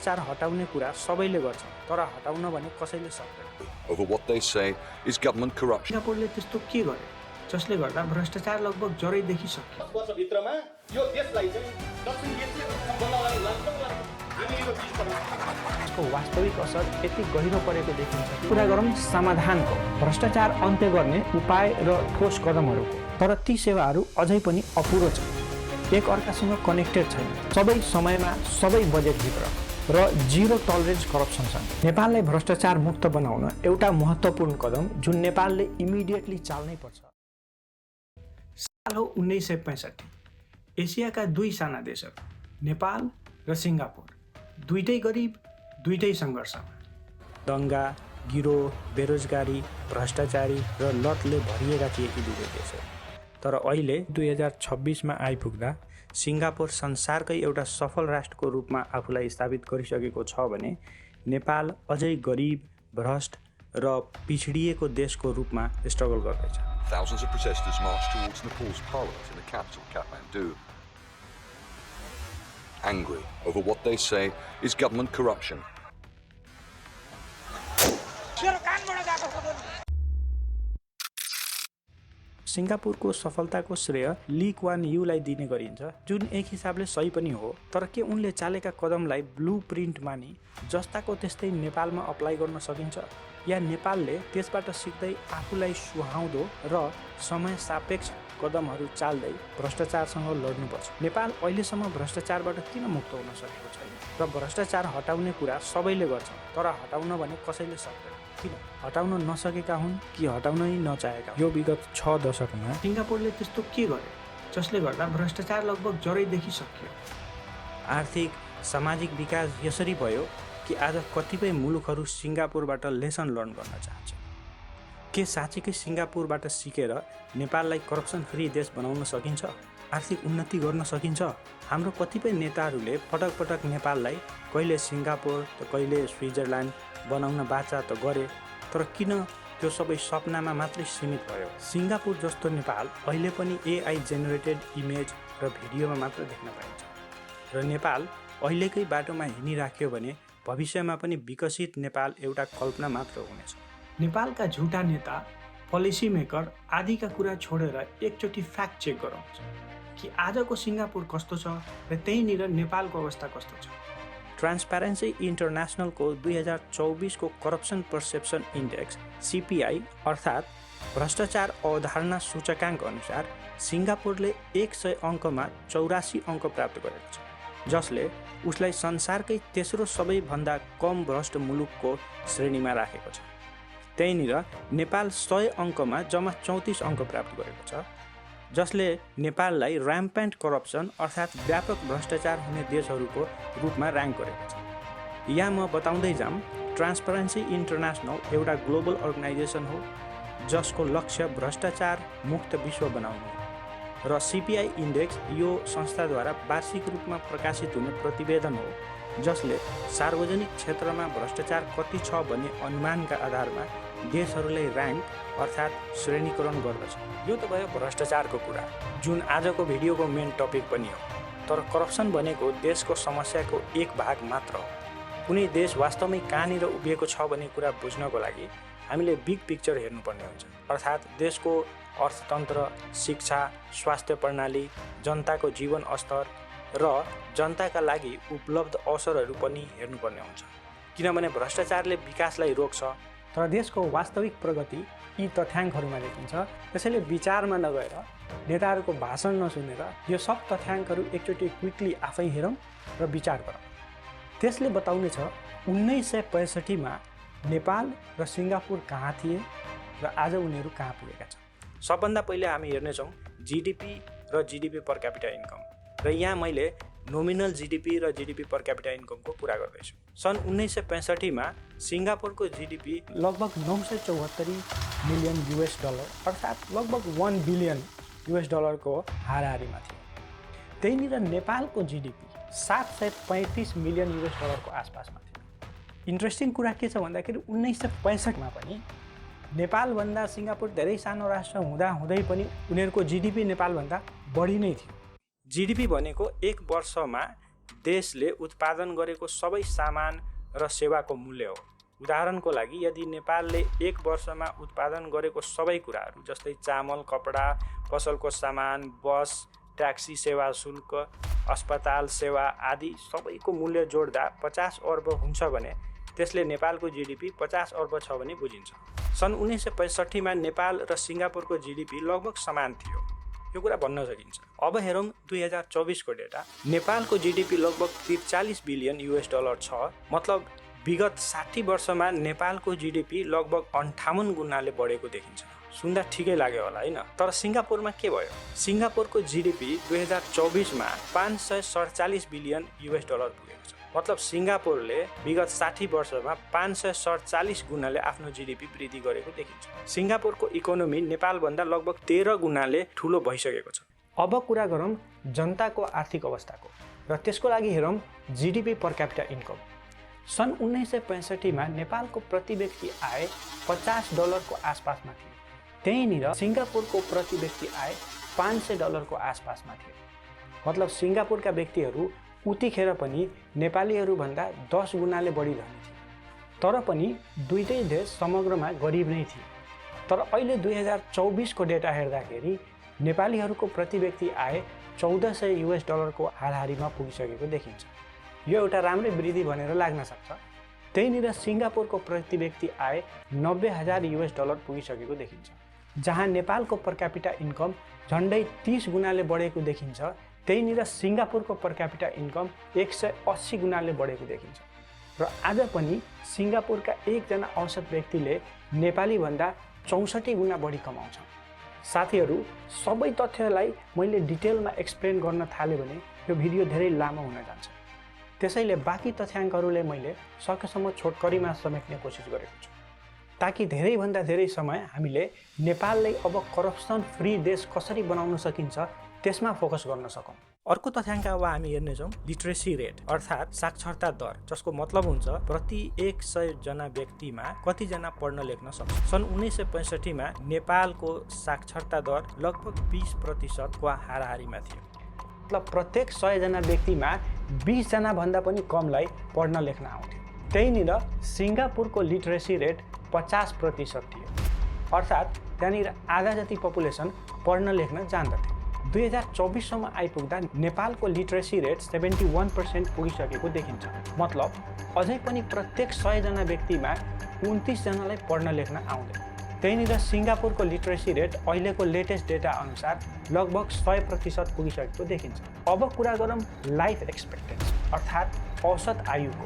चार हटाउने कुरा सबैले गर्छ तर हटाउन भने कसैले सक्दैन। Over what they say is government corruption. सिङ्गापुरले त्यस्तो के गर्यो जसले गर्दा भ्रष्टाचार लगभग जरैदेखि सक्यो। 10 वर्षभित्रमा यो देशलाई चाहिँ दक्षिण एसिया बनाउनलाई लाग्छ हामी यो चिज बनाउँछौँ। यसको वास्तविक असर यति गहिरो परेको देखिन्छ। कुरा गरौँ समाधानको, भ्रष्टाचार अन्त्य गर्ने उपाय र ठोस कदमहरूको, तर ती सेवाहरू अझै पनि अपुरो छन्, एक अर्कासँग कनेक्टेड छैन, सबै समयमा सबै बजेटभित्र र जिरो टलरेन्स करप्सनसँग। नेपाललाई भ्रष्टाचार मुक्त बनाउन एउटा महत्त्वपूर्ण कदम जुन नेपालले इमिडिएटली चाल्नै पर्छ। साल हो 1965। एसियाका दुई साना देशहरू नेपाल र सिङ्गापुर, दुईटै गरिब, दुईटै सङ्घर्षमा। दङ्गा, गिरोह, बेरोजगारी, भ्रष्टाचारी र लतले भरिएका थिए यी दुवै देशहरू। तर अहिले 2026मा आइपुग्दा सिङ्गापुर संसारकै एउटा सफल राष्ट्रको रूपमा आफूलाई स्थापित गरिसकेको छ भने नेपाल अझै गरिब, भ्रष्ट र पिछडिएको देशको रूपमा स्ट्रगल गर्दैछ। Thousands of protesters marched towards Nepal's parliament in the capital, Kathmandu. Angry over what they say is government corruption. सिङ्गापुरको सफलताको श्रेय ली क्वान यूलाई दिने गरिन्छ, जुन एक हिसाबले सही पनि हो। तर के उनले चालेका कदमलाई ब्लू प्रिन्ट मानि जस्ताको त्यस्तै नेपालमा अप्लाई गर्न सकिन्छ, या नेपालले त्यसबाट सिक्दै आफूलाई सुहाउँदो र समय सापेक्ष कदमहरू चाल्दै भ्रष्टाचारसँग लड्नुपर्छ? नेपाल अहिलेसम्म भ्रष्टाचारबाट किन मुक्त हुन सकेको छैन? र भ्रष्टाचार हटाउने कुरा सबैले गर्छ तर हटाउन भने कसैले सक्दैन। किन? हटाउन नसकेका हुन् कि हटाउनै नचाहेका? यो विगत 6 दशकमा सिङ्गापुरले त्यस्तो के गर्यो जसले गर्दा भ्रष्टाचार लगभग जरैदेखि सक्यो? आर्थिक सामाजिक विकास यसरी भयो कि आज कतिपय मुलुकहरू सिङ्गापुरबाट लेसन लर्न गर्न चाहन्छ। के साँच्चीकै सिङ्गापुरबाट सिकेर नेपाललाई करप्सन फ्री देश बनाउन सकिन्छ? आर्थिक उन्नति गर्न सकिन्छ? हाम्रो कतिपय नेताहरूले पटक पटक नेपाललाई कहिले सिङ्गापुर त कहिले स्विजरल्यान्ड बनाउन बाचा त गरे, तर किन त्यो सबै सपनामा मात्रै सीमित भयो? सिङ्गापुर जस्तो नेपाल अहिले पनि AI जेनेरेटेड इमेज र भिडियोमा मात्र देख्न पाइन्छ, र नेपाल अहिलेकै बाटोमा हिँडिराख्यो भने भविष्यमा पनि विकसित नेपाल एउटा कल्पना मात्र हुनेछ। नेपालका झुटा नेता, पोलिसी मेकर आदिका कुरा छोडेर एकचोटि फ्याक्ट चेक गराउँछ कि आजको सिङ्गापुर कस्तो छ र त्यहीँनिर नेपालको अवस्था कस्तो छ। ट्रान्सप्यारेन्सी इन्टरनेसनलको 2024 को करप्सन पर्सेप्सन इन्डेक्स CPI अर्थात् भ्रष्टाचार अवधारणा सूचकाङ्क अनुसार सिङ्गापुरले 100 अङ्कमा 84 अङ्क प्राप्त गरेको छ, जसले उसलाई संसारकै तेस्रो सबैभन्दा कम भ्रष्ट मुलुकको श्रेणीमा राखेको छ। त्यहीँनिर नेपाल 100 अङ्कमा जम्मा 34 अङ्क प्राप्त गरेको छ, जसले नेपाललाई ऱ्याम्पेन्ट करप्सन अर्थात् व्यापक भ्रष्टाचार हुने देशहरूको रूपमा ऱ्याङ्क गरेको छ। यहाँ म बताउँदै जाम, ट्रान्सप्यारेन्सी इन्टरनेसनल एउटा ग्लोबल अर्गनाइजेसन हो जसको लक्ष्य भ्रष्टाचार मुक्त विश्व बनाउनु हो, र CPI इन्डेक्स यो संस्थाद्वारा वार्षिक रूपमा प्रकाशित हुने प्रतिवेदन हो जसले सार्वजनिक क्षेत्रमा भ्रष्टाचार कति छ भन्ने अनुमानका आधारमा देशहरूलाई ऱ्याङ्क अर्थात् श्रेणीकरण गर्दछ। यो त भयो भ्रष्टाचारको कुरा, जुन आजको भिडियोको मेन टपिक पनि हो। तर करप्सन भनेको देशको समस्याको एक भाग मात्र हो। कुनै देश वास्तवमै कहाँनिर उभिएको छ भन्ने कुरा बुझ्नको लागि हामीले बिग पिक्चर हेर्नुपर्ने हुन्छ, अर्थात् देशको अर्थतन्त्र, शिक्षा, स्वास्थ्य प्रणाली, जनताको जीवन स्तर र जनताका लागि उपलब्ध अवसरहरू पनि हेर्नुपर्ने हुन्छ। किनभने भ्रष्टाचारले विकासलाई रोक्छ, तर देशको वास्तविक प्रगति यी तथ्याङ्कहरूमा देखिन्छ। त्यसैले विचारमा नगएर, नेताहरूको भाषण नसुनेर यो सब तथ्याङ्कहरू एकचोटि क्विकली आफै हेरौँ र विचार गरौँ। त्यसले बताउनेछ 1965मा नेपाल र सिङ्गापुर कहाँ थिए र आज उनीहरू कहाँ पुगेका छन्। सबभन्दा पहिले हामी हेर्नेछौँ GDP र GDP पर क्यापिटा इन्कम, र यहाँ मैले नोमिनल GDP र GDP पर क्यापिटा इन्कमको कुरा गर्दैछु। सन् 1965मा सिङ्गापुरको GDP लगभग $974 मिलियन अर्थात् लगभग $1 बिलियन को हाराहारीमा थियो। त्यहीँनिर नेपालको GDP $735 मिलियन को आसपासमा थियो। इन्ट्रेस्टिङ कुरा के छ भन्दाखेरि 1965मा पनि नेपालभन्दा सिङ्गापुर धेरै सानो राष्ट्र हुँदाहुँदै पनि उनीहरूको GDP नेपालभन्दा बढी नै थियो। GDP भनेको एक वर्षमा देशले उत्पादन गरेको सबै सामान र सेवाको मूल्य हो। उदाहरणको लागि यदि नेपालले एक वर्षमा उत्पादन गरेको सबै कुराहरू जस्तै चामल, कपडा, पसलको सामान, बस, ट्याक्सी सेवा शुल्क, अस्पताल सेवा आदि सबैको मूल्य जोड्दा 50 अर्ब हुन्छ भने त्यसले नेपालको जिडिपी 50 अर्ब छ भने बुझिन्छ। सन् 1965 मा नेपाल र सिङ्गापुरको जिडिपी लगभग समान थियो, यो कुरा भन्न सकिन्छ। अब हेरौँ 2024 को डेटा। नेपालको जिडिपी लगभग 43 बिलियन US डलर छ, मतलब विगत 60 वर्षमा नेपालको जिडिपी लगभग 58 गुणाले बढेको देखिन्छ। सुन्दा ठिकै लाग्यो होला हैन? तर सिङ्गापुरमा के भयो? सिङ्गापुरको जिडिपी 2024 मा 547 बिलियन US डलर पुगेको छ। मतलब सिङ्गापुरले विगत 60 वर्षमा 547 गुणाले आफ्नो जिडिपी वृद्धि गरेको देखिन्छ। सिङ्गापुरको इकोनोमी नेपालभन्दा लगभग 13 गुणाले ठुलो भइसकेको छ। अब कुरा गरौँ जनताको आर्थिक अवस्थाको र त्यसको लागि हेरौँ जिडिपी पर क्यापिटा इन्कम। सन् 1965 मा नेपालको प्रति व्यक्ति आय $50 को आसपासमा थियो। त्यहीँनिर सिङ्गापुरको प्रति व्यक्ति आय $500 को आसपासमा थियो। मतलब सिङ्गापुरका व्यक्तिहरू उतिखेर पनि नेपालीहरूभन्दा 10 गुणाले बढी धनी थिए। तर पनि दुईटै देश समग्रमा गरिब नै थिए। तर अहिले 2024 को डेटा हेर्दाखेरि नेपालीहरूको प्रति व्यक्ति आय $1400 US को हाराहारीमा पुगिसकेको देखिन्छ। यो एउटा राम्रै वृद्धि भनेर लाग्न सक्छ। त्यहीँनिर सिङ्गापुरको प्रति व्यक्ति आय $90,000 US पुगिसकेको देखिन्छ। जहाँ नेपालको पर क्यापिटा इन्कम झन्डै 30 गुणाले बढेको देखिन्छ, त्यहीँनिर सिङ्गापुरको पर क्यापिटा इन्कम 180 गुणाले बढेको देखिन्छ। र आज पनि सिङ्गापुरका एकजना औसत व्यक्तिले नेपालीभन्दा 64 गुणा बढी कमाउँछ। साथीहरू, सबै तथ्यलाई मैले डिटेलमा एक्सप्लेन गर्न थालेँ भने यो भिडियो धेरै लामो हुन जान्छ। त्यसैले बाँकी तथ्याङ्कहरूले मैले सकेसम्म छोटकरीमा समेट्ने कोसिस गरेको छु, ताकि धेरैभन्दा धेरै समय हामीले नेपाललाई अब करप्सन फ्री देश कसरी बनाउन सकिन्छ त्यसमा फोकस गर्न सकौँ। अर्को तथ्याङ्क अब हामी हेर्नेछौँ लिटरेसी रेट अर्थात् साक्षरता दर, जसको मतलब हुन्छ प्रति 100 जना व्यक्तिमा कतिजना पढ्न लेख्न सक्छ। सन् 1965 मा नेपालको साक्षरता दर लगभग 20% को हाराहारीमा थियो। मतलब प्रत्येक 100 जना व्यक्तिमा 20 जना भन्दा पनि कमलाई पढ्न लेख्न आउँथ्यो। त्यहीँनिर सिङ्गापुरको लिटरेसी रेट 50% थियो, अर्थात् त्यहाँनिर आधा जति पपुलेसन पढ्न लेख्न जान्दथे। 2024 सम्म आइपुग्दा नेपालको लिटरेसी रेट 71% पुगिसकेको देखिन्छ। मतलब अझै पनि प्रत्येक 100 जना व्यक्तिमा 29 जनालाई पढ्न लेख्न आउँदैन। त्यहीँनिर सिङ्गापुरको लिटरेसी रेट अहिलेको लेटेस्ट डेटा अनुसार लगभग 100% पुगिसकेको देखिन्छ। अब कुरा गरौँ लाइफ एक्सपेक्टेन्सी अर्थात् औसत आयुको।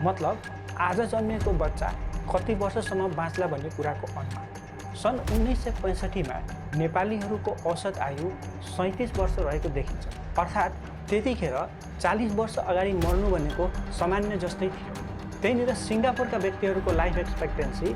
मतलब आज जन्मेको बच्चा कति वर्षसम्म बाँच्ला भन्ने कुराको अनुमान। सन् 1965 मा नेपालीहरूको औसत आयु 37 वर्ष रहेको देखिन्छ। अर्थात् त्यतिखेर 40 वर्ष अगाडि मर्नु भनेको सामान्य जस्तै थियो। त्यहीँनिर सिङ्गापुरका व्यक्तिहरूको लाइफ एक्सपेक्टेन्सी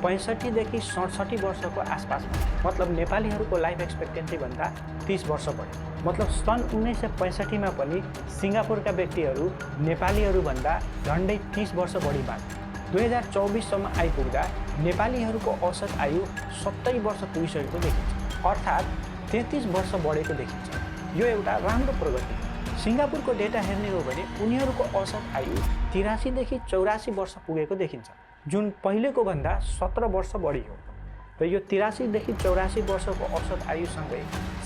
65 देखि 67 वर्षको आसपासमा थियो। मतलब नेपालीहरूको लाइफ एक्सपेक्टेन्सी भन्दा 30 वर्ष बढ्यो। मतलब सन् 1965 मा पनि सिङ्गापुरका व्यक्तिहरू नेपालीहरूभन्दा झन्डै 30 वर्ष बढी बाँचे। 2024 सम्म आइपुग्दा नेपालीहरूको औसत आयु 70 वर्ष पुगिसकेको देखिन्छ, अर्थात् 33 वर्ष बढेको देखिन्छ। यो एउटा राम्रो प्रगति हो। सिङ्गापुरको डेटा हेर्ने हो भने उनीहरूको औसत आयु 83 देखि 84 वर्ष पुगेको देखिन्छ, जुन पहिलेको भन्दा 17 वर्ष बढी हो। र यो 83 देखि 84 वर्षको औसत आयुसँगै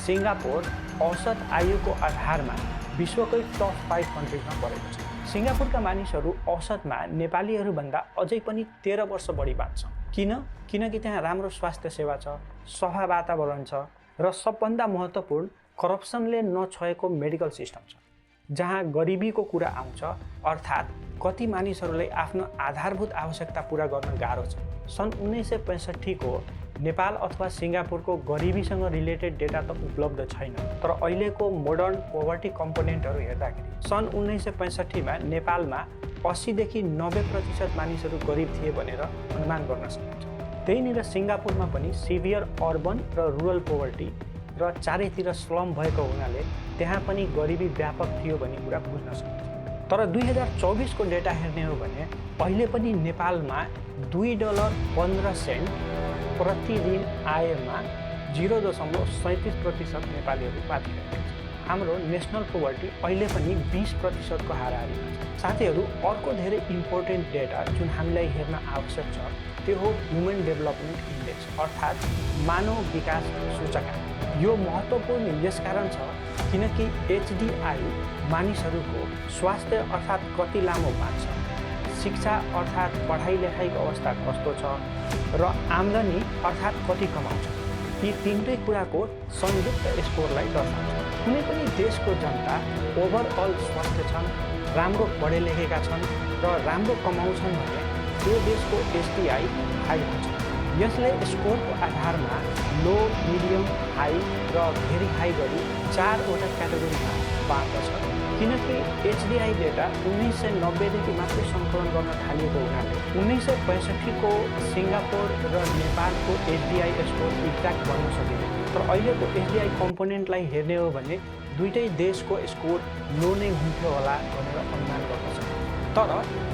सिङ्गापुर औसत आयुको आधारमा विश्वकै टप 5 कन्ट्रीमा परेको छ। सिङ्गापुरका मानिसहरू औसतमा नेपालीहरूभन्दा अझै पनि 13 वर्ष बढी बाँच्छन्। किनकि त्यहाँ राम्रो स्वास्थ्य सेवा छ, सफा वातावरण छ र सबभन्दा महत्त्वपूर्ण करप्सनले नछोएको मेडिकल सिस्टम छ, जहाँ गरिबीको कुरा आउँछ। अर्थात् कति मानिसहरूलाई आफ्नो आधारभूत आवश्यकता पुरा गर्न गाह्रो छ। सन् 1965 को नेपाल अथवा सिङ्गापुरको गरिबीसँग रिलेटेड डेटा त उपलब्ध छैन, तर अहिलेको मोडर्न पोभर्टी कम्पोनेन्टहरू हेर्दाखेरि सन् 1965 मा नेपालमा 80 देखि 90% मानिसहरू गरिब थिए भनेर अनुमान गर्न सकिन्छ। त्यहीँनिर सिङ्गापुरमा पनि सिभियर अर्बन र रुरल पोभर्टी र चारैतिर स्लम भएको हुनाले त्यहाँ पनि गरिबी व्यापक थियो भन्ने कुरा बुझ्न सकिन्छ। तर 2024 को डेटा हेर्ने हो भने अहिले पनि नेपालमा $2.15 प्रतिदिन आयमा 0.37% नेपालीहरू बाँचिरहेका छन्। हाम्रो नेसनल पोभर्टी अहिले पनि 20% को हाराहारीमा छ। साथीहरू, अर्को धेरै इम्पोर्टेन्ट डेटा जुन हामीलाई हेर्न आवश्यक छ त्यो हो ह्युमन डेभलपमेन्ट इन्डेक्स अर्थात् मानव विकास सूचकाङ्क। यो महत्त्वपूर्ण यसकारण छ किनकि HDI मानिसहरूको स्वास्थ्य अर्थात् कति लामो बाँच्छ, शिक्षा अर्थात् पढाइ लेखाइको अवस्था कस्तो छ र आम्दानी अर्थात् कति कमाउँछ, यी तीनटै कुराको संयुक्त स्कोरलाई दर्शाउँछ। कुनै पनि देशको जनता ओभरअल स्वस्थ छन्, राम्रो पढे लेखेका छन् र राम्रो कमाउँछन् भने त्यो देशको HDI हाई हुन्छ। यसले स्कोरको आधारमा लो, मिडियम, हाई र भेरी हाई गरी 4वटा क्याटेगोरीमा बाँड्दछ। किनकि HDI डेटा 1990 देखि मात्रै सङ्कलन गर्न थालिएको हुनाले 1965 को सिङ्गापुर र नेपालको HDI स्कोर एक्ज्याक्ट भन्न सकिँदैन। तर अहिलेको HDI कम्पोनेन्टलाई हेर्ने हो भने दुईटै देशको स्कोर लो नै हुन्थ्यो होला भनेर अनुमान गर्न सकिन्छ। तर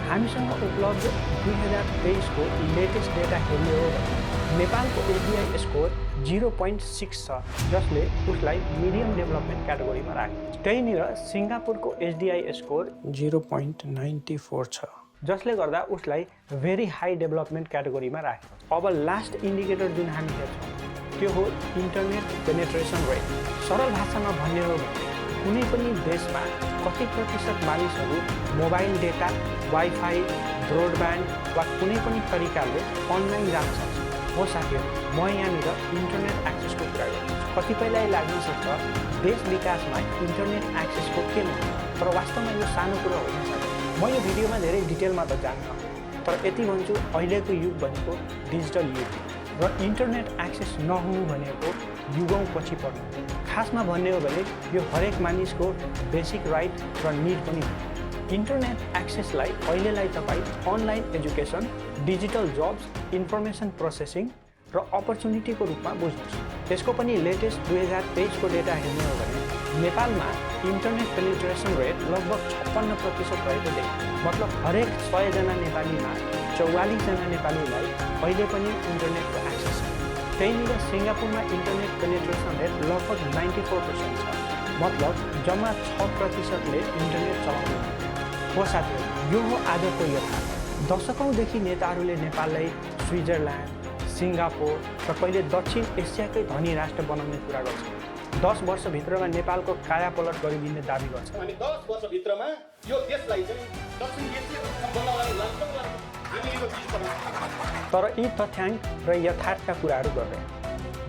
हामीसँग उपलब्ध 2023 को लेटेस्ट डेटा हेर्ने हो भने नेपालको HDI स्कोर 0.6 छ, जसले उसलाई मिडियम डेभलपमेन्ट क्याटेगोरीमा राखेको छ। त्यहीँनिर सिङ्गापुरको HDI स्कोर 0.94 छ, जसले गर्दा उसलाई भेरी हाई डेभलपमेन्ट क्याटेगोरीमा राखेको छ। अब लास्ट इन्डिकेटर जुन हामी हेर्छौँ त्यो हो इन्टरनेट पेनेट्रेसन रेट। सरल भाषामा भन्ने हो भने कुनै पनि देशमा कति प्रतिशत मानिसहरू मोबाइल डेटा, वाइफाई, ब्रोडब्यान्ड वा कुनै पनि तरिकाले अनलाइन जान सक्छ। हो साथीहरू, म यहाँनिर इन्टरनेट एक्सेसको कुरा गर्छु। कतिपयलाई लाग्न सक्छ देश विकासमा इन्टरनेट एक्सेसको के महत्त्व, तर वास्तवमा यो सानो कुरा होइन साथी। म यो भिडियोमा धेरै डिटेलमा त जान्न, तर यति भन्छु अहिलेको युग भनेको डिजिटल युग र इन्टरनेट एक्सेस नहुनु भनेको युगौँ पछि पर्नु। खासमा भन्ने हो भने यो हरेक मानिसको बेसिक राइट र निड पनि हो। इन्टरनेट एक्सेसलाई अहिलेलाई तपाईँ online education, digital jobs, information processing र अपर्च्युनिटीको रूपमा बुझ्नुहोस्। यसको पनि लेटेस्ट 2023 को डेटा हेर्ने हो भने नेपालमा इन्टरनेट पेनिट्रेसन रेट लगभग 56% रहेको देखिन्छ। मतलब हरेक 100 जना नेपालीमा 44 जना नेपालीलाई अहिले पनि इन्टरनेटको एक्सेस छ। त्यहीँनिर सिङ्गापुरमा इन्टरनेट पेनिट्रेसन रेट लगभग 94% छ। मतलब जम्मा 6%ले इन्टरनेट चलाउँदैन। हो साथीहरू, यो हो आजको यथार्थ। दशकौँदेखि नेताहरूले नेपाललाई स्विजरल्यान्ड, सिङ्गापुर र कहिले दक्षिण एसियाकै धनी राष्ट्र बनाउने कुरा गर्छ। 10 वर्षभित्रमा नेपालको कायापलट गरिदिने दाबी गर्छ। हामी 10 वर्षभित्रमा यो देशलाई चाहिँ दक्षिण एसिया बनाउनलाई लाग्छौँ। हामी यो 20%। तर यी तथ्याङ्क र यथार्थका कुराहरू गर्दैन,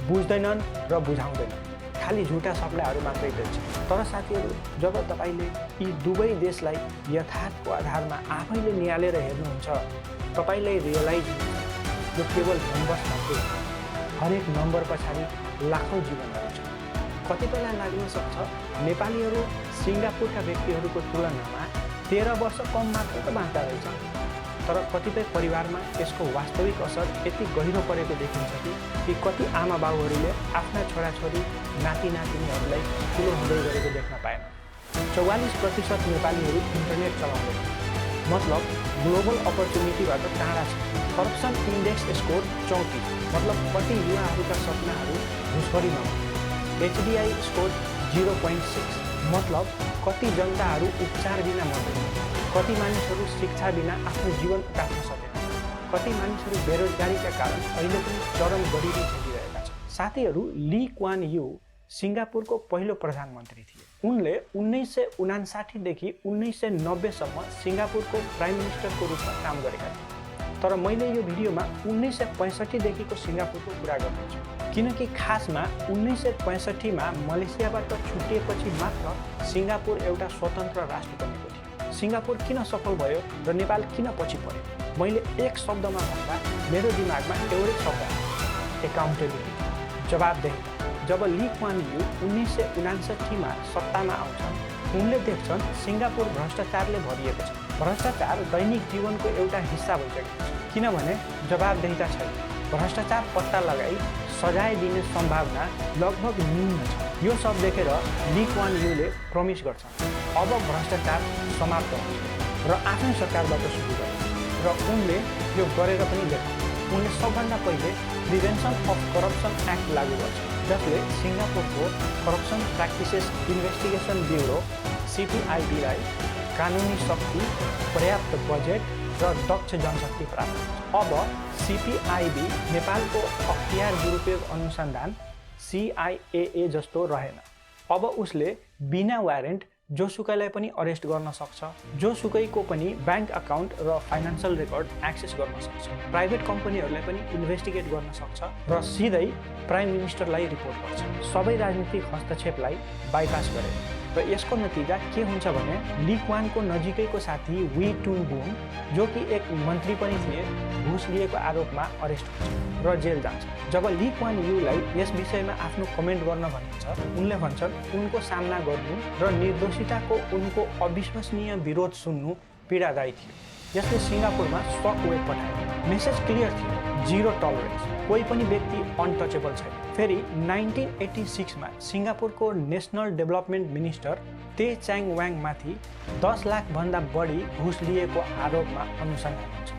बुझ्दैनन् र बुझाउँदैनन्, खालि झुटा सपनाहरू मात्रै बेच्छ। तर साथीहरू, जब तपाईँले यी दुवै देशलाई यथार्थको आधारमा आफैले निहालेर हेर्नुहुन्छ तपाईँलाई रियलाइज हुन्छ यो केवल नम्बर्स मात्रै हो। हरेक नम्बर पछाडि लाखौँ जीवनहरू छ। कतिपयलाई लाग्न सक्छ नेपालीहरू सिङ्गापुरका व्यक्तिहरूको तुलनामा 13 वर्ष कम मात्र त बाँच्दा रहेछ। तर कतिपय परिवारमा यसको वास्तविक असर यति गहिरो परेको देखिन्छ कि कति आमा बाबुहरूले आफ्ना छोराछोरी, नाति नातिनीहरूलाई ठुलो हुँदै गरेको देख्न पाएन। 44% नेपालीहरू इन्टरनेट चलाउँदैन। मतलब ग्लोबल अपर्च्युनिटीबाट टाढा छ। करप्सन इन्डेक्स स्कोर 34, मतलब कति युवाहरूका सपनाहरू घुसखोरी नहुन्। HDI स्कोर 0.6, मतलब कति जनताहरू उपचार बिना मर्दैन। कति मानिसहरू शिक्षा बिना आफ्नो जीवन काट्न सकेन। कति मानिसहरू बेरोजगारीका कारण अहिले पनि चरम गरिबी झेलिरहेका छन्। साथीहरू, ली क्वान यू सिङ्गापुरको पहिलो प्रधानमन्त्री थिए। उनले 1959 देखि 1990 सम्म सिङ्गापुरको प्राइम मिनिस्टरको रूपमा काम गरेका थिए। तर मैले यो भिडियोमा 1965 देखिको सिङ्गापुरको कुरा गर्दैछु, किनकि खासमा 1965 मा मलेसियाबाट छुटिएपछि मात्र सिङ्गापुर एउटा स्वतन्त्र राष्ट्र बनेको थियो। सिङ्गापुर किन सफल भयो र नेपाल किन पछि पर्यो? मैले एक शब्दमा भन्दा मेरो दिमागमा एउटै शब्द आयो, एकाउन्टेबिलिटी, जवाबदेही। जब ली क्वान यू 1959 मा सत्तामा आउँछन्, उनले देख्छन् सिङ्गापुर भ्रष्टाचारले भरिएको छ। भ्रष्टाचार दैनिक जीवनको एउटा हिस्सा भइसकेको छ, किनभने जवाबदेहिता छैन। भ्रष्टाचार पत्ता लगाई सजाय दिने सम्भावना लगभग न्यून छ। यो सब देखेर ली क्वान यूले प्रमिस गर्छन् अब भ्रष्टाचार समाप्त हुन्छ र आफ्नै सरकारबाट सुरु गर्छ। र उनले यो गरेर पनि देखाउँछ। उनले सबभन्दा पहिले प्रिभेन्सन अफ करप्सन एक्ट लागू गर्छ। जसले सिङ्गापुरको करप्सन प्र्याक्टिसेस इन्भेस्टिगेसन ब्युरो CPIB-लाई कानुनी शक्ति, पर्याप्त बजेट र दक्ष जनशक्ति प्राप्त हुन्छ। अब CPIB नेपालको अख्तियार दुरुपयोग अनुसन्धान CIA जस्तो रहेन। अब उसले बिना वारेन्ट जोसुकैलाई पनि अरेस्ट गर्न सक्छ, जोसुकैको पनि ब्याङ्क अकाउन्ट र फाइनान्सियल रेकर्ड एक्सेस गर्न सक्छ, प्राइभेट कम्पनीहरूलाई पनि इन्भेस्टिगेट गर्न सक्छ र सिधै प्राइम मिनिस्टरलाई रिपोर्ट गर्छ। सबै राजनीतिक हस्तक्षेपलाई बाइपास गरे र यसको नतिजा के हुन्छ भने ली क्वानको नजिकैको साथी वी टुन बुन, जो कि एक मन्त्री पनि थिए, घुस लिएको आरोपमा अरेस्ट हुन्छ र जेल जान्छ। जब ली क्वान यूलाई यस विषयमा आफ्नो कमेन्ट गर्न भनिन्छ, उनले भन्छन् उनको सामना गर्नु र निर्दोषिताको उनको अविश्वसनीय विरोध सुन्नु पीडादायी थियो। यसले सिङ्गापुरमा सक वेभ पठायो। मेसेज क्लियर थियो, 0 टलरेन्स, कोही पनि व्यक्ति अनटचेबल छैन। फेरि 1986 मा सिङ्गापुरको नेसनल डेभलपमेन्ट मिनिस्टर ते च्याङ वाङमाथि 10 लाख भन्दा बढी घुस लिएको आरोपमा अनुसन्धान हुन्छ।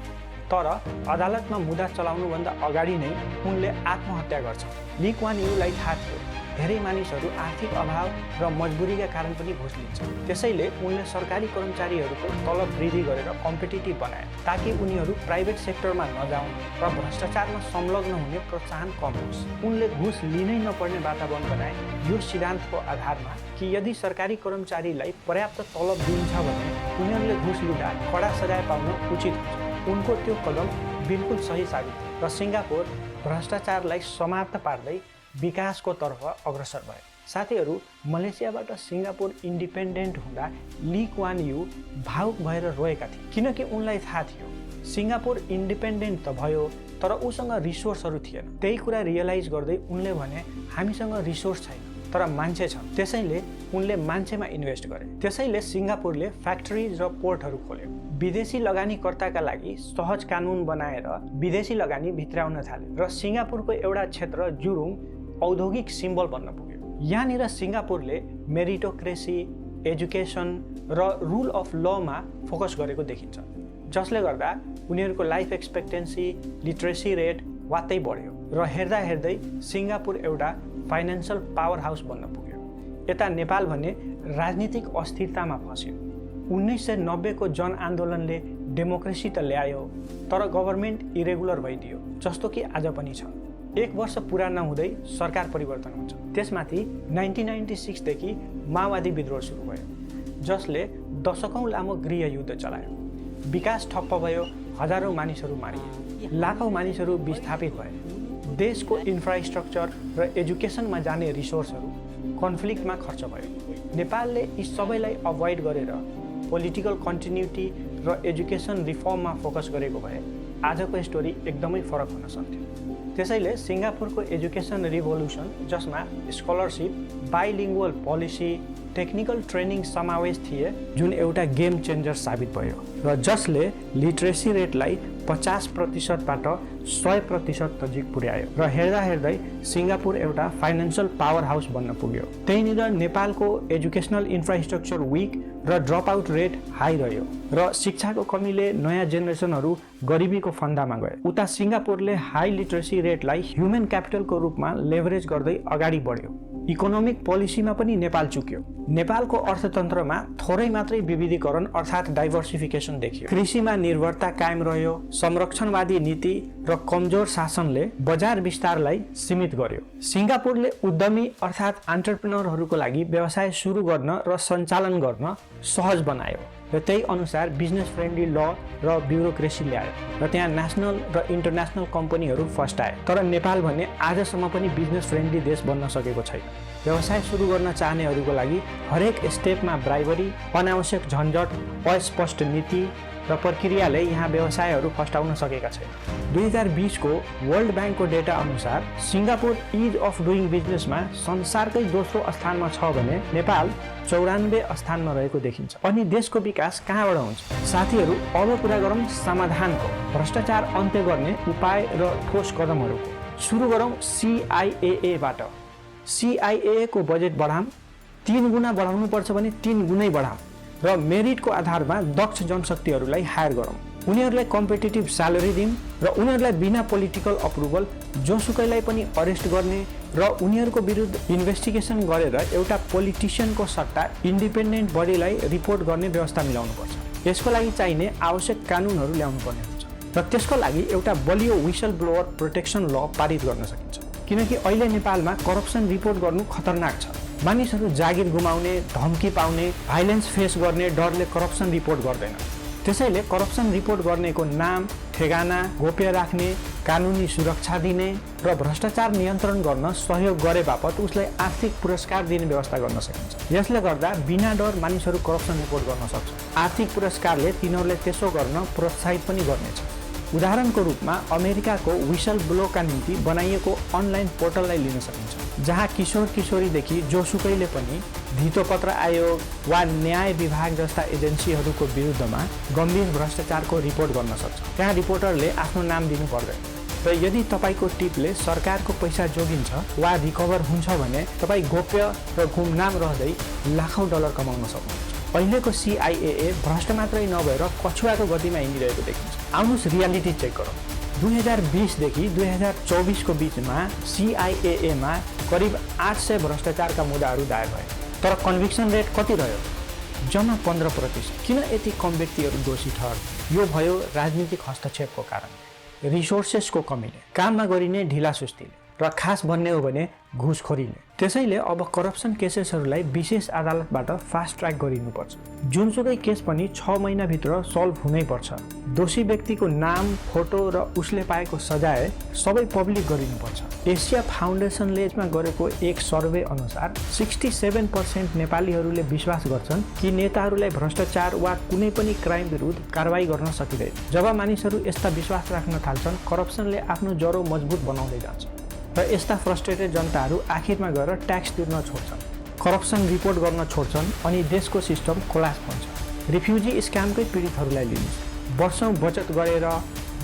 तर अदालतमा मुद्दा चलाउनुभन्दा अगाडि नै उनले आत्महत्या गर्छ। ली क्वान यूलाई थाहा थियो धेरै मानिसहरू आर्थिक अभाव र मजबुरीका कारण पनि घुस लिन्छ। त्यसैले उनले सरकारी कर्मचारीहरूको तलब वृद्धि गरेर कम्पिटिटिभ बनाए ताकि उनीहरू प्राइभेट सेक्टरमा नजाउन् र भ्रष्टाचारमा संलग्न हुने प्रोत्साहन कम होस्। उनले घुस लिनै नपर्ने वातावरण बनाए यो सिद्धान्तको आधारमा कि यदि सरकारी कर्मचारीलाई पर्याप्त तलब दिइन्छ भने उनीहरूले घुस लिँदा कडा सजाय पाउन उचित हुन्छ। उनको त्यो कदम बिल्कुल सही साबित भयो र सिङ्गापुर भ्रष्टाचारलाई समाप्त पार्दै विकासको तर्फ अग्रसर भए। साथीहरू, मलेसियाबाट सिङ्गापुर इन्डिपेन्डेन्ट हुँदा ली क्वान यू भावुक भएर रोएका थिए, किनकि उनलाई थाहा थियो सिङ्गापुर इन्डिपेन्डेन्ट त भयो तर उसँग रिसोर्सहरू थिएन। त्यही कुरा रियलाइज गर्दै उनले भने हामीसँग रिसोर्स छैन तर मान्छे छन्। त्यसैले उनले मान्छेमा इन्भेस्ट गरे। त्यसैले सिङ्गापुरले फ्याक्ट्रिज र पोर्टहरू खोल्यो, विदेशी लगानीकर्ताका लागि सहज कानुन बनाएर विदेशी लगानी भित्राउन थाल्यो र सिङ्गापुरको एउटा क्षेत्र जुरुङ औद्योगिक सिम्बल बन्न पुग्यो। यहाँनिर सिङ्गापुरले मेरिटोक्रेसी, एजुकेसन र रुल अफ लमा फोकस गरेको देखिन्छ, जसले गर्दा उनीहरूको लाइफ एक्सपेक्टेन्सी, लिट्रेसी रेट वात्तै बढ्यो र हेर्दा हेर्दै सिङ्गापुर एउटा फाइनेन्सियल पावर हाउस बन्न पुग्यो। यता नेपाल भने राजनीतिक अस्थिरतामा फस्यो। 1990 को जनआन्दोलनले डेमोक्रेसी त ल्यायो तर गभर्मेन्ट इरेगुलर भइदियो, जस्तो कि आज पनि छ। 1 वर्ष पुरा नहुँदै सरकार परिवर्तन हुन्छ। त्यसमाथि 1996 देखि माओवादी विद्रोह सुरु भयो, जसले दशकौं लामो गृहयुद्ध चलायो। विकास ठप्प भयो, हजारौं मानिसहरू मारिए, लाखौं मानिसहरू विस्थापित भए। देशको इन्फ्रास्ट्रक्चर र एजुकेसनमा जाने रिसोर्सहरू कन्फ्लिक्टमा खर्च भयो। नेपालले यी सबैलाई अभोइड गरेर पोलिटिकल कन्टिन्युटी र एजुकेसन रिफर्ममा फोकस गरेको भए आजको स्टोरी एकदमै फरक हुन सक्थ्यो। त्यसैले सिङ्गापुरको एजुकेसन रिभोल्युसन, जसमा scholarship, bilingual policy, technical training समावेश थिए, जुन एउटा गेम चेन्जर साबित भयो र जसले लिट्रेसी रेटलाई 50%बाट 100% नजिक पुर्यायो र हेर्दा हेर्दै सिङ्गापुर एउटा फाइनेन्सियल पावर हाउस बन्न पुग्यो। त्यहीँनिर नेपालको एजुकेसनल इन्फ्रास्ट्रक्चर विक र ड्रप आउट रेट हाई रह्यो र शिक्षाको कमीले नयाँ जेनेरेसनहरू गरिबीको फन्दामा गए। उता सिङ्गापुरले हाई लिट्रेसी रेटलाई ह्युमन क्यापिटलको रूपमा लेभरेज गर्दै अगाडि बढ्यो। इकोनोमिक पोलिसीमा पनि नेपाल चुक्यो। नेपालको अर्थतन्त्रमा थोरै मात्रै विविधीकरण अर्थात् डाइभर्सिफिकेसन देखियो। कृषिमा निर्भरता कायम रह्यो। संरक्षणवादी नीति र कमजोर शासनले बजार विस्तारलाई सीमित गर्यो। सिङ्गापुरले उद्यमी अर्थात् एन्टरप्रेन्योरहरूको लागि व्यवसाय सुरु गर्न र सञ्चालन गर्न सहज बनायो र त्यही अनुसार बिजनेस फ्रेन्डली ल र ब्युरोक्रेसी ल्यायो र त्यहाँ नेसनल र इन्टरनेसनल कम्पनीहरू फस्टाए। तर नेपाल भने आजसम्म पनि बिजनेस फ्रेन्डली देश बन्न सकेको छैन। व्यवसाय सुरु गर्न चाहनेहरूको लागि हरेक स्टेपमा ब्राइबरी, अनावश्यक झन्झट, अस्पष्ट नीति र प्रक्रियाले यहाँ व्यवसायहरू फस्टाउन सकेका छैन। 2020 को वर्ल्ड ब्याङ्कको डेटा अनुसार सिङ्गापुर इज अफ डुइङ बिजनेसमा संसारकै दोस्रो स्थानमा छ भने नेपाल 94 स्थानमा रहेको देखिन्छ। अनि देशको विकास कहाँबाट हुन्छ? साथीहरू, अब कुरा गरौँ समाधानको, भ्रष्टाचार अन्त्य गर्ने उपाय र ठोस कदमहरूको। सुरु गरौँ CIA-बाट। CIA को बजेट बढाम, 3 गुणा बढाउनु पर्छ भने 3 गुणै बढाम र मेरिटको आधारमा दक्ष जनशक्तिहरूलाई हायर गरौँ। उनीहरूलाई कम्पिटिटिभ स्यालेरी दिउँ र उनीहरूलाई बिना पोलिटिकल अप्रुभल जोसुकैलाई पनि अरेस्ट गर्ने र उनीहरूको विरुद्ध इन्भेस्टिगेसन गरेर एउटा पोलिटिसियनको सट्टा इन्डिपेन्डेन्ट बडीलाई रिपोर्ट गर्ने व्यवस्था मिलाउनुपर्छ। यसको लागि चाहिने आवश्यक कानुनहरू ल्याउनु पर्ने हुन्छ र त्यसको लागि एउटा बलियो विसल ब्लोअर प्रोटेक्सन ल पारित गर्न सकिन्छ। किनकि अहिले नेपालमा करप्सन रिपोर्ट गर्नु खतरनाक छ। मानिसहरू जागिर गुमाउने, धम्की पाउने, भाइलेन्स फेस गर्ने डरले करप्सन रिपोर्ट गर्दैन। त्यसैले करप्सन रिपोर्ट गर्नेको नाम, ठेगाना गोप्य राख्ने, कानुनी सुरक्षा दिने र भ्रष्टाचार नियन्त्रण गर्न सहयोग गरे बापत उसलाई आर्थिक पुरस्कार दिने व्यवस्था गर्न सकिन्छ। यसले गर्दा बिना डर मानिसहरू करप्सन रिपोर्ट गर्न सक्छ। आर्थिक पुरस्कारले तिनीहरूले त्यसो गर्न प्रोत्साहित पनि गर्नेछ। उदाहरणको रूपमा अमेरिकाको विसल ब्लोका निम्ति बनाइएको अनलाइन पोर्टललाई लिन सकिन्छ, जहाँ किशोर किशोरीदेखि जोसुकैले पनि धितोपत्र आयोग वा न्याय विभाग जस्ता एजेन्सीहरूको विरुद्धमा गम्भीर भ्रष्टाचारको रिपोर्ट गर्न सक्छ। त्यहाँ रिपोर्टरले आफ्नो नाम दिनु पर्दैन र यदि तपाईँको टिपले सरकारको पैसा जोगिन्छ वा रिकभर हुन्छ भने तपाईँ गोप्य र गुमनाम रहँदै लाखौँ डलर कमाउन सक्नुहुन्छ। अहिलेको CIA भ्रष्ट मात्रै नभएर कछुवाको गतिमा हिँडिरहेको देखिन्छ। आउनुहोस् रियालिटी चेक गरौँ। 2020 देखि 2024 को बीचमा CIA मा करिब 800 भ्रष्टाचारका मुद्दाहरू दायर भए, तर कन्भिक्सन रेट कति रह्यो? जम्मा 15%। किन यति कम व्यक्तिहरू दोषी ठहर? यो भयो राजनीतिक हस्तक्षेपको कारण, रिसोर्सेसको कमीले, काममा गरिने ढिलासुस्तीले र खास भन्ने हो भने घुसखोरीले। त्यसैले अब करप्सन केसेसहरूलाई विशेष अदालतबाट फास्ट ट्र्याक गरिनुपर्छ। जुनसुकै केस पनि 6 महिनाभित्र सल्भ हुनैपर्छ। दोषी व्यक्तिको नाम, फोटो र उसले पाएको सजाय सबै पब्लिक गरिनुपर्छ। एसिया फाउन्डेसनले यसमा गरेको एक सर्वे अनुसार 67% नेपालीहरूले विश्वास गर्छन् कि नेताहरूलाई भ्रष्टाचार वा कुनै पनि क्राइम विरुद्ध कारबाही गर्न सकिँदैन। जब मानिसहरू यस्ता विश्वास राख्न थाल्छन्, करप्सनले आफ्नो जरो मजबुत बनाउँदै जान्छ र यस्ता फ्रस्ट्रेटेड जनताहरू आखिरमा गएर ट्याक्स तिर्न छोड्छन्, करप्सन रिपोर्ट गर्न छोड्छन् अनि देशको सिस्टम कोलाप्स हुन्छ। रिफ्युजी स्क्यामकै पीडितहरूलाई लिनुहोस्। वर्षौँ बचत गरेर,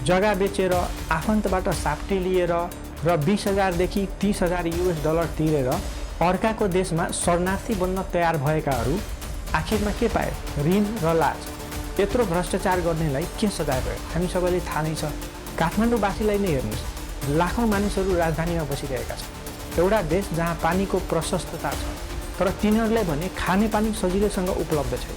जग्गा बेचेर, आफन्तबाट साप्टी लिएर र 20,000 देखि 30,000 US डलर तिरेर अर्काको देशमा शरणार्थी बन्न तयार भएकाहरू आखिरमा के पाए? ऋण र लाज। यत्रो भ्रष्टाचार गर्नेलाई के सजाय भयो? हामी सबैले थाहा नै छ। काठमाडौँवासीलाई नै हेर्नुहोस्, लाखौँ मानिसहरू राजधानीमा बसिरहेका छन्। एउटा देश जहाँ पानीको प्रशस्तता छ, तर तिनीहरूले भने खाने पानी सजिलैसँग उपलब्ध छैन,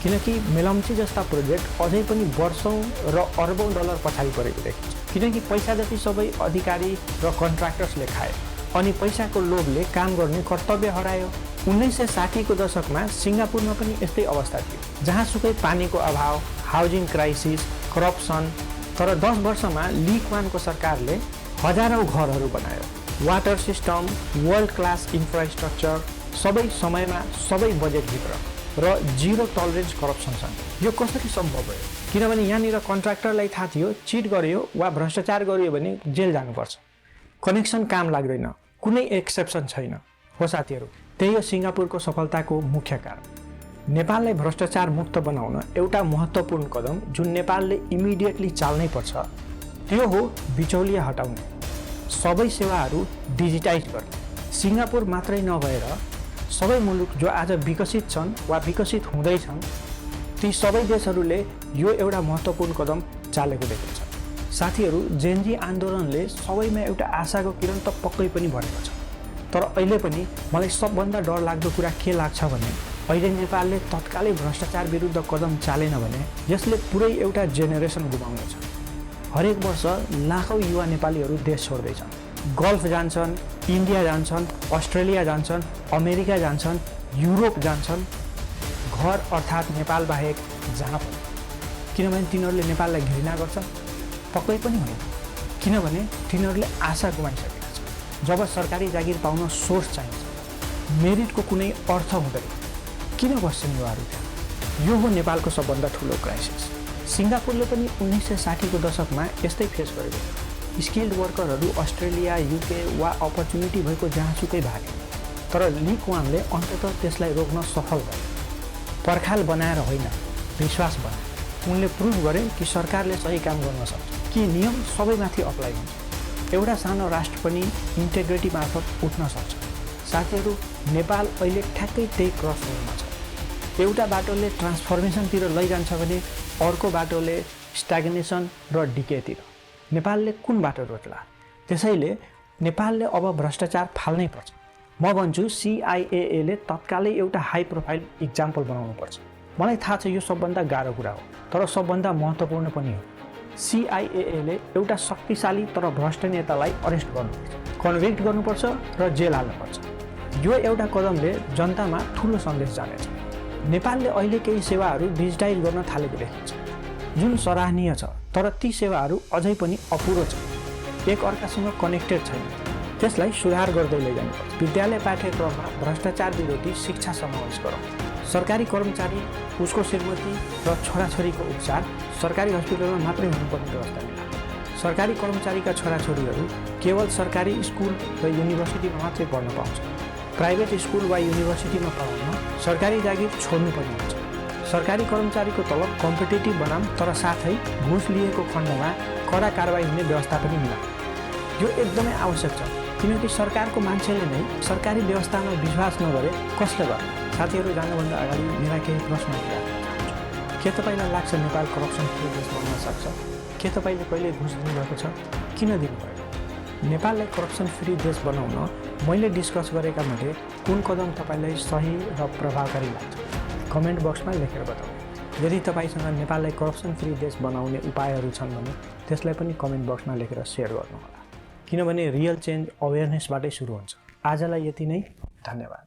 किनकि मेलम्ची जस्ता प्रोजेक्ट अझै पनि वर्षौँ र अर्बौँ डलर पछाडि परेको देखिन्छ। किनकि पैसा जति सबै अधिकारी र कन्ट्र्याक्टर्सले खाए अनि पैसाको लोभले काम गर्ने कर्तव्य हरायो। 1960 को दशकमा सिङ्गापुरमा पनि यस्तै अवस्था थियो, जहाँसुकै पानीको अभाव, हाउजिङ क्राइसिस, करप्सन। तर 10 वर्षमा ली क्वानको सरकारले हजारौँ घरहरू बनायो, water system, world class infrastructure, सबै समयमा, सबै बजेटभित्र र जिरो टलरेन्स करप्सनसँग। यो कसरी सम्भव भयो? किनभने यहाँनिर कन्ट्र्याक्टरलाई थाहा थियो चिट गर्यो वा भ्रष्टाचार गर्यो भने जेल जानुपर्छ, कनेक्सन काम लाग्दैन, कुनै एक्सेप्सन छैन। हो साथीहरू, त्यही हो सिङ्गापुरको सफलताको मुख्य कारण। नेपाललाई भ्रष्टाचार मुक्त बनाउन एउटा महत्त्वपूर्ण कदम जुन नेपालले इमिडिएटली चाल्नै पर्छ त्यो हो बिचौलिया हटाउने, सबै सेवाहरू डिजिटाइज गर्ने। सिङ्गापुर मात्रै नभएर सबै मुलुक जो आज विकसित छन् वा विकसित हुँदैछन्, ती सबै देशहरूले यो एउटा महत्त्वपूर्ण कदम चालेको देखिन्छ। साथीहरू, जेनजी आन्दोलनले सबैमा एउटा आशाको किरण त पक्कै पनि भरेको छ। तर अहिले पनि मलाई सबभन्दा डरलाग्दो कुरा के लाग्छ भने अहिले नेपालले तत्कालै भ्रष्टाचार विरुद्ध कदम चालेन भने यसले पुरै एउटा जेनेरेसन गुमाउनेछ। हरेक वर्ष लाखौँ युवा नेपालीहरू देश छोड्दैछन्, गल्फ जान्छन्, इन्डिया जान्छन्, अस्ट्रेलिया जान्छन्, अमेरिका जान्छन्, युरोप जान्छन्, घर अर्थात् नेपाल बाहेक जहाँ पनि। किनभने तिनीहरूले नेपाललाई घृणा गर्छन्? पक्कै पनि होइन, किनभने तिनीहरूले आशा गुमाइसकेका छन्। जब सरकारी जागिर पाउन सोर्स चाहिन्छ, मेरिटको कुनै अर्थ हुँदैन, किन बस्छन् युवाहरू त्यहाँ? यो हो नेपालको सबभन्दा ठुलो क्राइसिस। सिङ्गापुरले पनि 1960 को दशकमा यस्तै फेस गरेको थियो। स्किल्ड वर्करहरू अस्ट्रेलिया, युके वा अपर्च्युनिटी भएको जहाँसुकै भागे, तर ली क्वानले अन्ततः त्यसलाई रोक्न सफल भए। पर्खाल बनाएर होइन, विश्वास बनाए। उनले प्रुभ गरे कि सरकारले सही काम गर्न सक्छ, कि नियम सबैमाथि अप्लाई हुन्छ, एउटा सानो राष्ट्र पनि इन्टेग्रिटी मार्फत उठ्न सक्छ। साथीहरू, नेपाल अहिले ठ्याक्कै त्यही क्रसरोडमा छ। एउटा बाटोले ट्रान्सफर्मेसनतिर लैजान्छ भने अर्को बाटोले स्ट्याग्नेसन र डिकेतिर। नेपालले कुन बाटो रोज्ला? त्यसैले नेपालले अब भ्रष्टाचार फाल्नै पर्छ। म भन्छु CIA ले तत्कालै एउटा हाई प्रोफाइल इक्जाम्पल बनाउनुपर्छ। मलाई थाहा छ यो सबभन्दा गाह्रो कुरा हो, तर सबभन्दा महत्त्वपूर्ण पनि हो। CIA ले एउटा शक्तिशाली तर भ्रष्ट नेतालाई अरेस्ट गर्नुपर्छ, कन्भिक्ट गर्नुपर्छ र जेल हाल्नुपर्छ। यो एउटा कदमले जनतामा ठुलो सन्देश जानेछ। नेपालले अहिले केही सेवाहरू डिजिटाइज गर्न थालेको देखिन्छ, जुन सराहनीय छ, तर ती सेवाहरू अझै पनि अपुरो छ, एक अर्कासँग कनेक्टेड छैन। त्यसलाई सुधार गर्दै लैजानुपर्छ। विद्यालय पाठ्यक्रममा भ्रष्टाचार विरोधी शिक्षा समावेश गरौँ। सरकारी कर्मचारी, उसको श्रीमती र छोराछोरीको उपचार सरकारी हस्पिटलमा मात्रै हुनुपर्ने व्यवस्था मिलाऊ। सरकारी कर्मचारीका छोराछोरीहरू केवल सरकारी स्कुल र युनिभर्सिटीमा मात्रै पढ्न पाउँछ। प्राइभेट स्कुल वा युनिभर्सिटीमा पढाउन सरकारी जागिर छोड्नुपर्ने हुन्छ। सरकारी कर्मचारीको तलब कम्पिटेटिभ बनाऊँ, तर साथै घुस लिएको खण्डमा कडा कारबाही हुने व्यवस्था पनि मिलाऊ। यो एकदमै आवश्यक छ, किनकि सरकारको मान्छेले नै सरकारी व्यवस्थामा विश्वास नगरे कसले गर्छ? साथीहरू, जानुभन्दा अगाडि मेरा केही प्रश्नहरू राख्न चाहन्छु। के तपाईँलाई लाग्छ नेपाल करप्सन फ्री देश बन्न सक्छ? के तपाईँले कहिले घुस दिनुभएको छ? किन दिनुभयो? नेपाललाई करप्सन फ्री देश बनाउन मैले डिस्कस गरेका मध्ये कुन कदम तपाईँलाई सही र प्रभावकारी लाग्छ? कमेन्ट बक्समा लेखेर बताउनु। यदि तपाईँसँग नेपाललाई करप्सन फ्री देश बनाउने उपायहरू छन् भने त्यसलाई पनि कमेन्ट बक्समा लेखेर सेयर गर्नुहोला, किनभने रियल चेन्ज अवेरनेसबाटै सुरु हुन्छ। आजलाई यति नै, धन्यवाद।